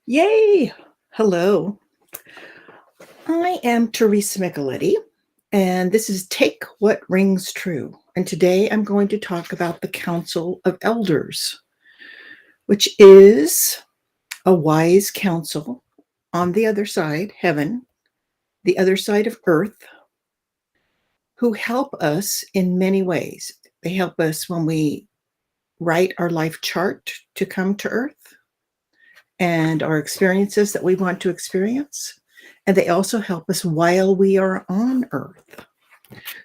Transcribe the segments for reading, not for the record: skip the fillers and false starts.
Yay! Hello. I am Teresa Micheletti, and this is Take What Rings True. And today I'm going to talk about the Council of Elders, which is a wise council on the other side, heaven, the other side of earth, who help us in many ways. They help us when we write our life chart to come to earth and our experiences that we want to experience. And they also help us while we are on earth.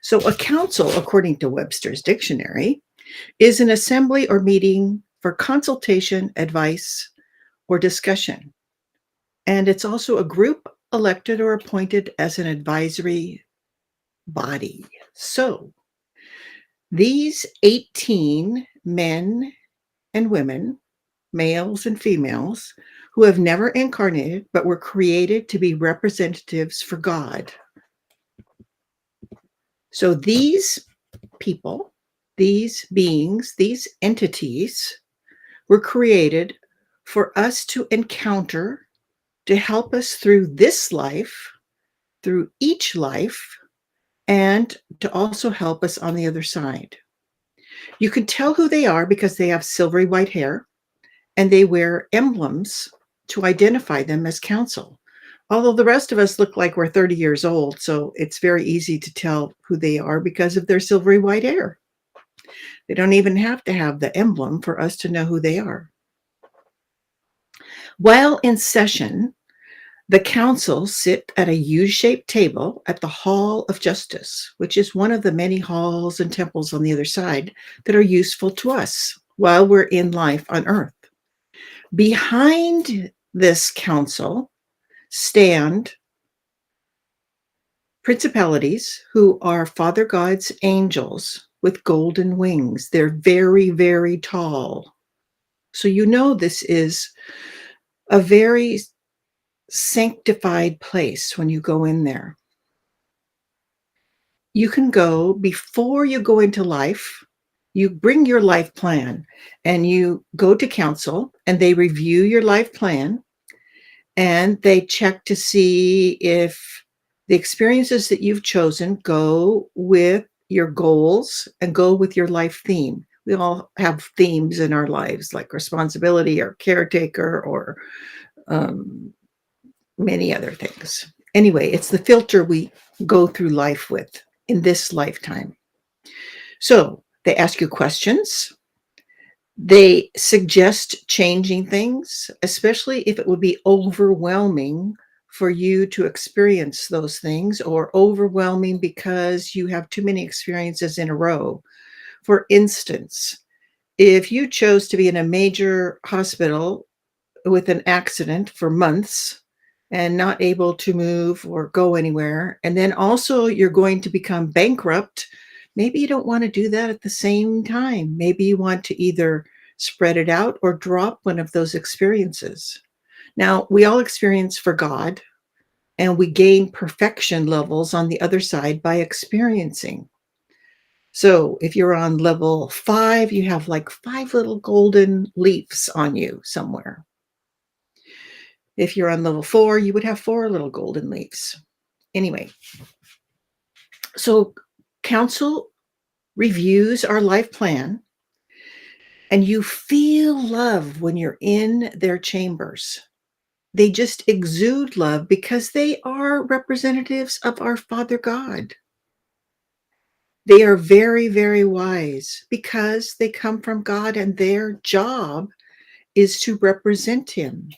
So, a council, according to Webster's dictionary, is an assembly or meeting for consultation, advice, or discussion. And it's also a group elected or appointed as an advisory body. So, these 18 men and women, males and females, who have never incarnated but were created to be representatives for God. So these people, these beings, these entities were created for us to encounter, to help us through this life, through each life, and to also help us on the other side. You can tell who they are because they have silvery white hair and they wear emblems to identify them as council. Although the rest of us look like we're 30 years old, so it's very easy to tell who they are because of their silvery white hair. They don't even have to have the emblem for us to know who they are. While in session, the council sit at a U-shaped table at the Hall of Justice, which is one of the many halls and temples on the other side that are useful to us while we're in life on earth. Behind this council stand principalities who are Father God's angels with golden wings. They're very, very tall. So you know this is a very sanctified place when you go in there. You can go before you go into life. You bring your life plan and you go to council and they review your life plan and they check to see if the experiences that you've chosen go with your goals and go with your life theme. We all have themes in our lives like responsibility or caretaker or many other things. Anyway, it's the filter we go through life with in this lifetime. So they ask you questions. They suggest changing things, especially if it would be overwhelming for you to experience those things or overwhelming because you have too many experiences in a row. For instance, if you chose to be in a major hospital with an accident for months and not able to move or go anywhere, and then also you're going to become bankrupt, maybe you don't want to do that at the same time. Maybe you want to either spread it out or drop one of those experiences. Now, we all experience for God, and we gain perfection levels on the other side by experiencing. So if you're on level 5, you have like 5 little golden leaves on you somewhere. If you're on level 4, you would have 4 little golden leaves. Anyway, so council reviews our life plan, and you feel love when you're in their chambers. They just exude love because they are representatives of our Father God. They are very, very wise because they come from God and their job is to represent Him.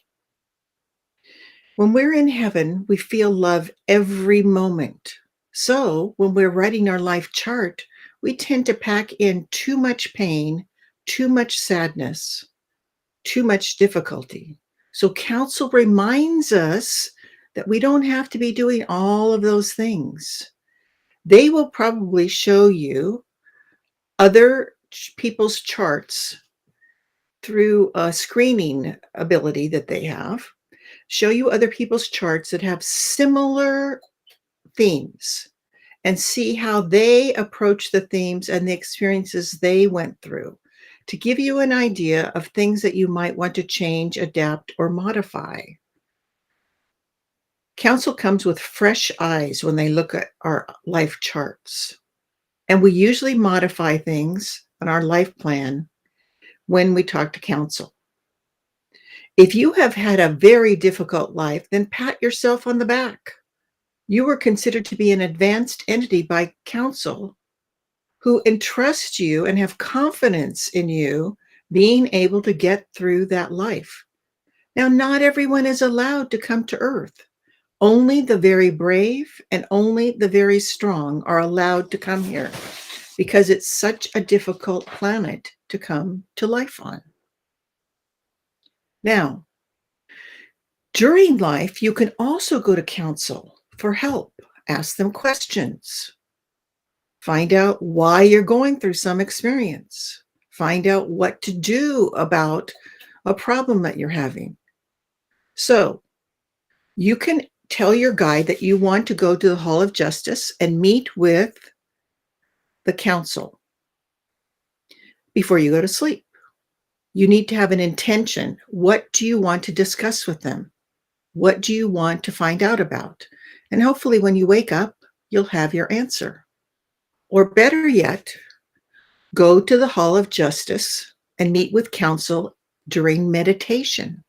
When we're in heaven, we feel love every moment. So when we're writing our life chart, we tend to pack in too much pain, too much sadness, too much difficulty. So counsel reminds us that we don't have to be doing all of those things. They will probably show you other people's charts through a screening ability that they have, show you other people's charts that have similar themes and see how they approach the themes and the experiences they went through to give you an idea of things that you might want to change, adapt, or modify. Council comes with fresh eyes when they look at our life charts, and we usually modify things on our life plan when we talk to council. If you have had a very difficult life, then pat yourself on the back. You were considered to be an advanced entity by council who entrust you and have confidence in you being able to get through that life. Now, not everyone is allowed to come to Earth. Only the very brave and only the very strong are allowed to come here because it's such a difficult planet to come to life on. Now, during life, you can also go to council for help, ask them questions, find out why you're going through some experience, find out what to do about a problem that you're having. So you can tell your guide that you want to go to the Hall of Justice and meet with the council before you go to sleep. You need to have an intention. What do you want to discuss with them? What do you want to find out about? And hopefully when you wake up, you'll have your answer. Or better yet, go to the Hall of Justice and meet with council during meditation.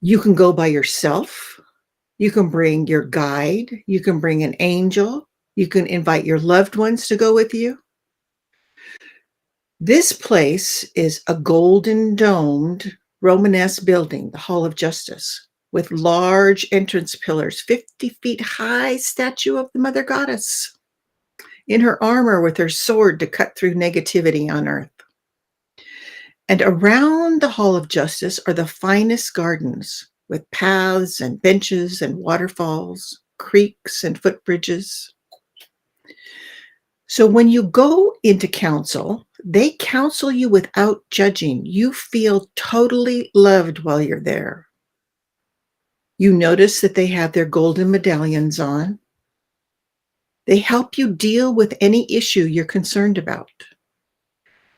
You can go by yourself. You can bring your guide. You can bring an angel. You can invite your loved ones to go with you. This place is a golden domed Romanesque building, the Hall of Justice, with large entrance pillars, 50 feet high statue of the Mother Goddess in her armor with her sword to cut through negativity on Earth. And around the Hall of Justice are the finest gardens with paths and benches and waterfalls, creeks and footbridges. So when you go into council, they counsel you without judging. You feel totally loved while you're there. You notice that they have their golden medallions on. They help you deal with any issue you're concerned about.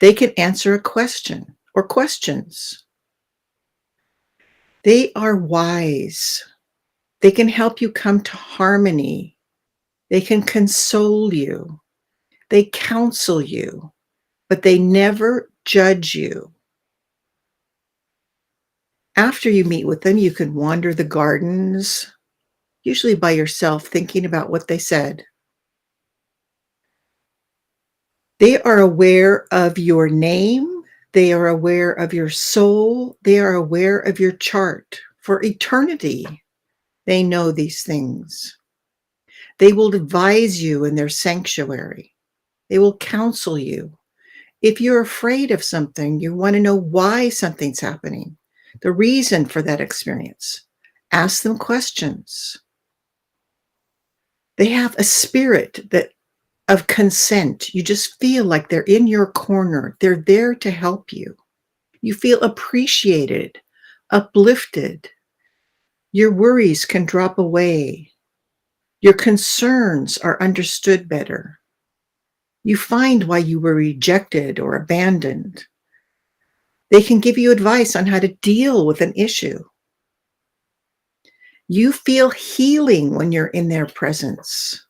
They can answer a question or questions. They are wise. They can help you come to harmony. They can console you. They counsel you, but they never judge you. After you meet with them, you can wander the gardens, usually by yourself, thinking about what they said. They are aware of your name. They are aware of your soul. They are aware of your chart. For eternity, they know these things. They will advise you in their sanctuary. They will counsel you. If you're afraid of something, you want to know why something's happening, the reason for that experience. Ask them questions. They have a spirit of consent. You just feel like they're in your corner. They're there to help you. You feel appreciated, uplifted. Your worries can drop away. Your concerns are understood better. You find why you were rejected or abandoned. They can give you advice on how to deal with an issue. You feel healing when you're in their presence.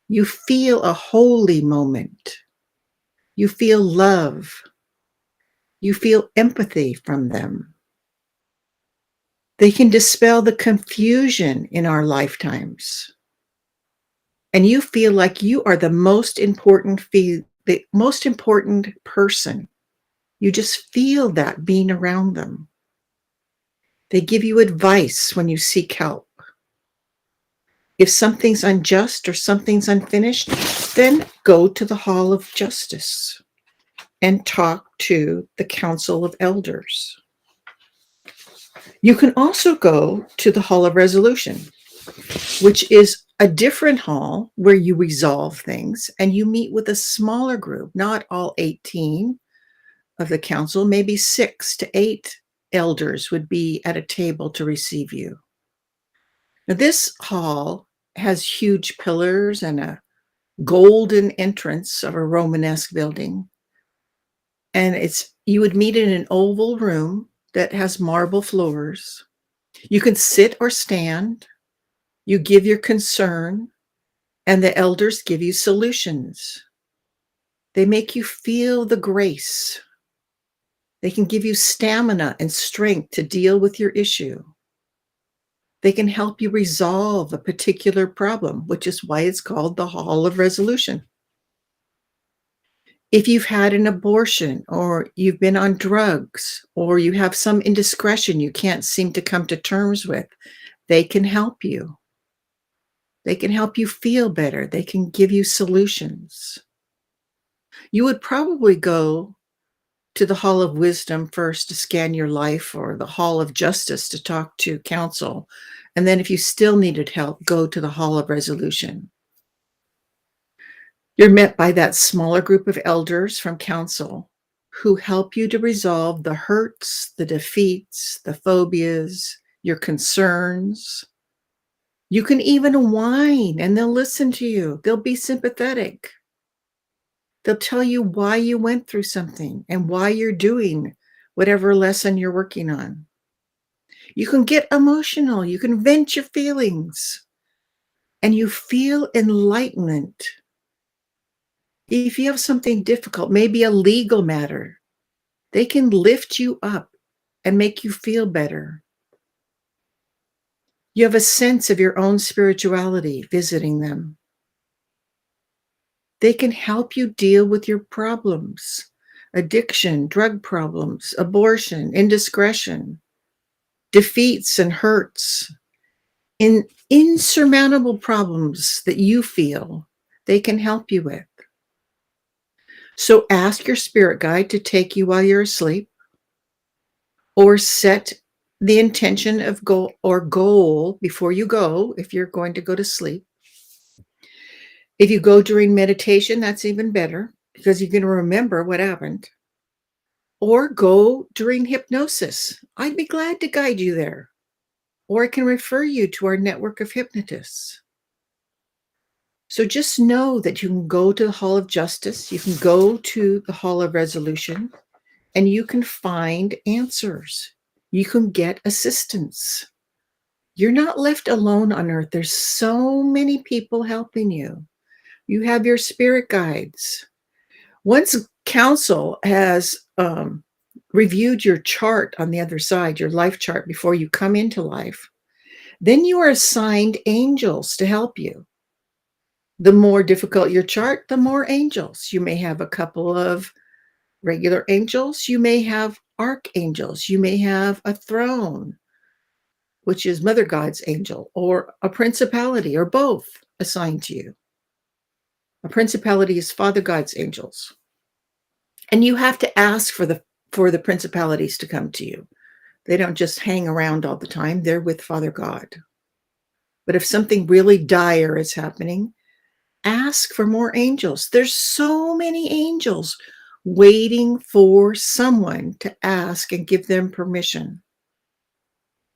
You feel a holy moment. You feel love. You feel empathy from them. They can dispel the confusion in our lifetimes. And you feel like you are the most important person. You just feel that being around them. They give you advice when you seek help. If something's unjust or something's unfinished, then go to the Hall of Justice and talk to the Council of Elders. You can also go to the Hall of Resolution, which is a different hall where you resolve things and you meet with a smaller group, not all 18 of the council, maybe 6 to 8 elders would be at a table to receive you. Now, this hall has huge pillars and a golden entrance of a Romanesque building. And you would meet in an oval room that has marble floors. You can sit or stand. You give your concern, and the elders give you solutions. They make you feel the grace. They can give you stamina and strength to deal with your issue. They can help you resolve a particular problem, which is why it's called the Hall of Resolution. If you've had an abortion, or you've been on drugs, or you have some indiscretion you can't seem to come to terms with, they can help you. They can help you feel better. They can give you solutions. You would probably go to the Hall of Wisdom first to scan your life, or the Hall of Justice to talk to counsel. And then if you still needed help, go to the Hall of Resolution. You're met by that smaller group of elders from council who help you to resolve the hurts, the defeats, the phobias, your concerns. You can even whine and they'll listen to you. They'll be sympathetic. They'll tell you why you went through something and why you're doing whatever lesson you're working on. You can get emotional. You can vent your feelings and you feel enlightenment. If you have something difficult, maybe a legal matter, they can lift you up and make you feel better. You have a sense of your own spirituality visiting them. They can help you deal with your problems, addiction, drug problems, abortion, indiscretion, defeats and hurts, insurmountable problems that you feel they can help you with. So ask your spirit guide to take you while you're asleep, or set the intention of goal before you go if you're going to go to sleep. If you go during meditation, that's even better because you're going to remember what happened. Or go during hypnosis. I'd be glad to guide you there. Or I can refer you to our network of hypnotists. So just know that you can go to the Hall of Justice, you can go to the Hall of Resolution, and you can find answers. You can get assistance. You're not left alone on earth. There's so many people helping you. You have your spirit guides. Once council has reviewed your chart on the other side, your life chart before you come into life, then you are assigned angels to help you. The more difficult your chart, the more angels. You may have a couple of regular angels. You may have archangels. You may have a throne, which is Mother God's angel, or a principality, or both assigned to you. A principality is Father God's angels. And you have to ask for the principalities to come to you. They don't just hang around all the time. They're with Father God. But if something really dire is happening, ask for more angels. There's so many angels waiting for someone to ask and give them permission.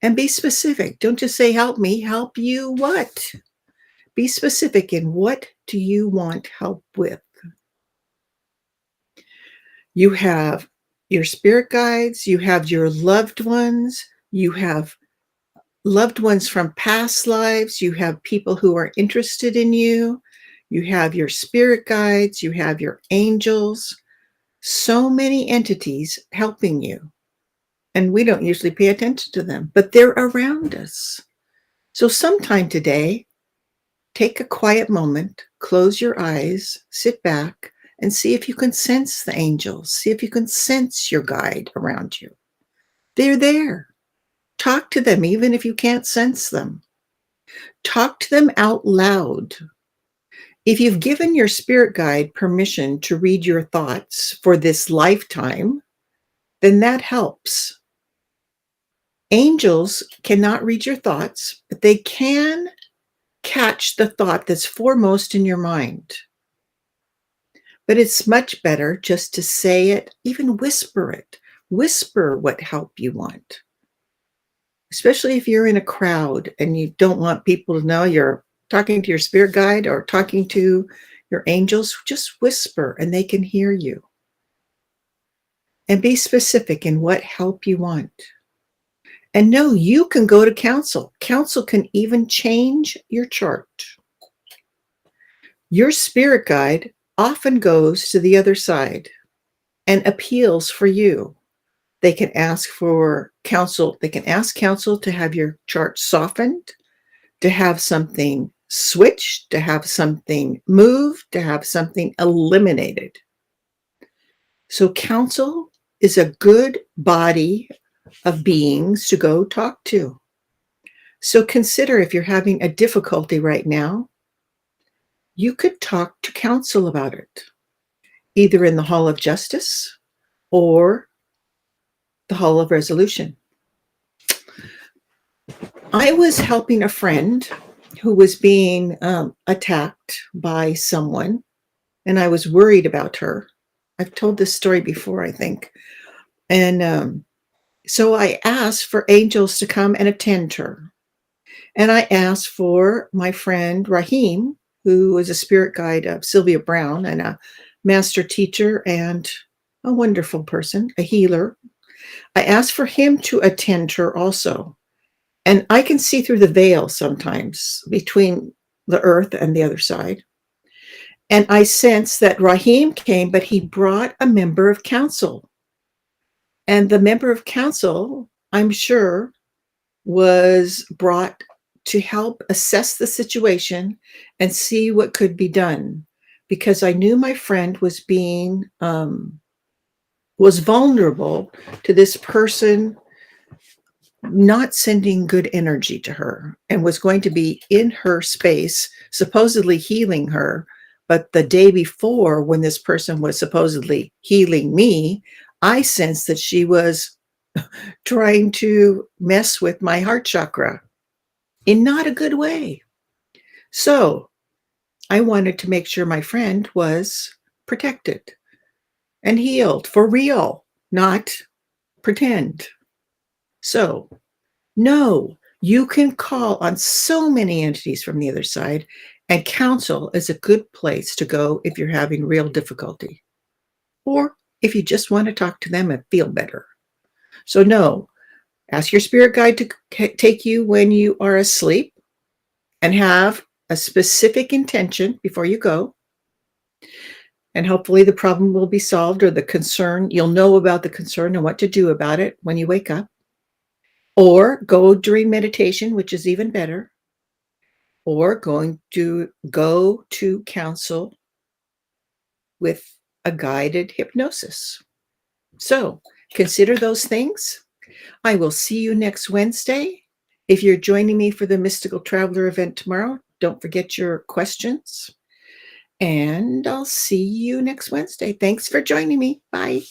And be specific. Don't just say, help me. Help you what? Be specific in what do you want help with? You have your spirit guides. You have your loved ones. You have loved ones from past lives. You have people who are interested in you. You have your spirit guides. You have your angels. So many entities helping you. And we don't usually pay attention to them, but they're around us. So sometime today, take a quiet moment, close your eyes, sit back, and see if you can sense the angels. See if you can sense your guide around you. They're there. Talk to them, even if you can't sense them. Talk to them out loud. If you've given your spirit guide permission to read your thoughts for this lifetime, then that helps. Angels cannot read your thoughts, but they can catch the thought that's foremost in your mind. But it's much better just to say it, even whisper it. Whisper what help you want. Especially if you're in a crowd and you don't want people to know you're talking to your spirit guide or talking to your angels, just whisper and they can hear you. and be specific in what help you want. And know you can go to counsel. Counsel can even change your chart. Your spirit guide often goes to the other side and appeals for you. They can ask for counsel. They can ask counsel to have your chart softened, to have something switched, to have something moved, to have something eliminated. So counsel is a good body of beings to go talk to. So consider, if you're having a difficulty right now, you could talk to counsel about it, either in the Hall of Justice or the Hall of Resolution. I was helping a friend who was being attacked by someone, and I was worried about her. I've told this story before, I think. And so I asked for angels to come and attend her. And I asked for my friend Rahim, who was a spirit guide of Sylvia Brown and a master teacher and a wonderful person, a healer. I asked for him to attend her also. And I can see through the veil sometimes between the earth and the other side. And I sense that Rahim came, but he brought a member of council. And the member of council, I'm sure, was brought to help assess the situation and see what could be done. Because I knew my friend was being, was vulnerable to this person not sending good energy to her, and was going to be in her space, supposedly healing her. But the day before, when this person was supposedly healing me, I sensed that she was trying to mess with my heart chakra in not a good way. So I wanted to make sure my friend was protected and healed for real, not pretend. So, no, you can call on so many entities from the other side, and counsel is a good place to go if you're having real difficulty, or if you just want to talk to them and feel better. So, no, ask your spirit guide to take you when you are asleep, and have a specific intention before you go. And hopefully the problem will be solved, or the concern, you'll know about the concern and what to do about it when you wake up. Or go during meditation, which is even better. Or go to counsel with a guided hypnosis. So consider those things. I will see you next Wednesday. If you're joining me for the Mystical Traveler event tomorrow, don't forget your questions. And I'll see you next Wednesday. Thanks for joining me. Bye.